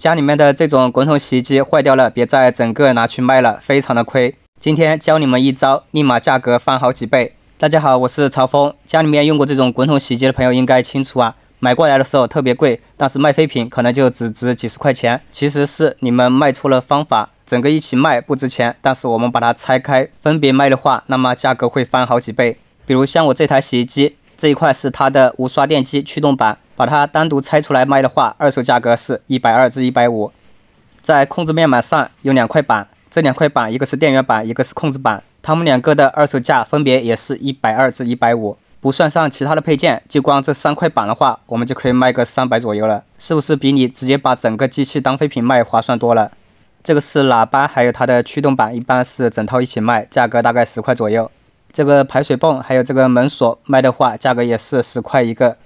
家里面的这种滚筒洗衣机坏掉了，别再整个拿去卖了，非常的亏。今天教你们一招，立马价格翻好几倍。大家好，我是曹峰。家里面用过这种滚筒洗衣机的朋友应该清楚啊，买过来的时候特别贵，但是卖废品可能就只值几十块钱。其实是你们卖错了方法，整个一起卖不值钱，但是我们把它拆开分别卖的话，那么价格会翻好几倍。比如像我这台洗衣机，这一块是它的无刷电机驱动板，把它单独拆出来卖的话，二手价格是120至150。在控制面板上有2块板，这2块板一个是电源板，一个是控制板，它们2个的二手价分别也是120至150。不算上其他的配件，就光这3块板的话，我们就可以卖个300左右了，是不是比你直接把整个机器当废品卖划算多了？这个是喇叭，还有它的驱动板，一般是整套一起卖，价格大概10块左右。这个排水泵还有这个门锁卖的话，价格也是10块一个。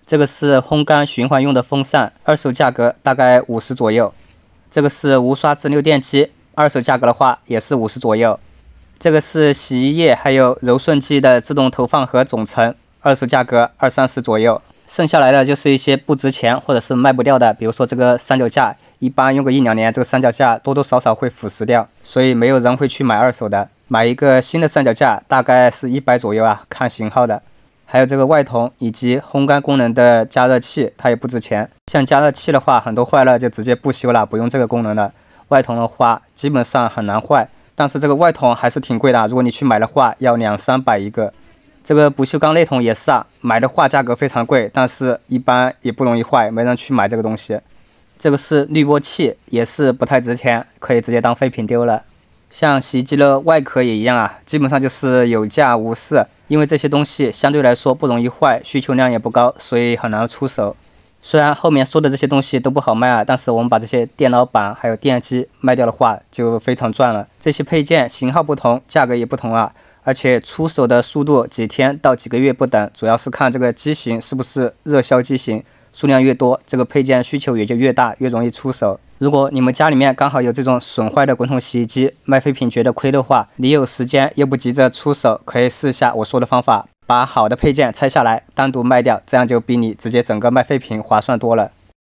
这个是烘干循环用的风扇，二手价格大概50左右。这个是无刷直流电机，二手价格的话也是50左右。这个是洗衣液还有柔顺剂的自动投放和总成，二手价格20-30左右。剩下来的就是一些不值钱或者是卖不掉的，比如说这个三脚架，一般用个1-2年，这个三脚架多多少少会腐蚀掉，所以没有人会去买二手的。买一个新的三脚架大概是100左右啊，看型号的。还有这个外筒以及烘干功能的加热器，它也不值钱。像加热器的话，很多坏了就直接不修了，不用这个功能了。外筒的话，基本上很难坏，但是这个外筒还是挺贵的，如果你去买的话，要200-300一个。这个不锈钢内筒也是啊，买的话价格非常贵，但是一般也不容易坏，没人去买这个东西。这个是滤波器，也是不太值钱，可以直接当废品丢了。像洗衣机的外壳也一样啊，基本上就是有价无市，因为这些东西相对来说不容易坏，需求量也不高，所以很难出手。虽然后面说的这些东西都不好卖啊，但是我们把这些电脑板还有电机卖掉的话，就非常赚了。这些配件型号不同，价格也不同啊，而且出手的速度几天到几个月不等，主要是看这个机型是不是热销机型，数量越多，这个配件需求也就越大，越容易出手。如果你们家里面刚好有这种损坏的滚筒洗衣机，卖废品觉得亏的话，你有时间又不急着出手，可以试一下我说的方法，把好的配件拆下来单独卖掉，这样就比你直接整个卖废品划算多了。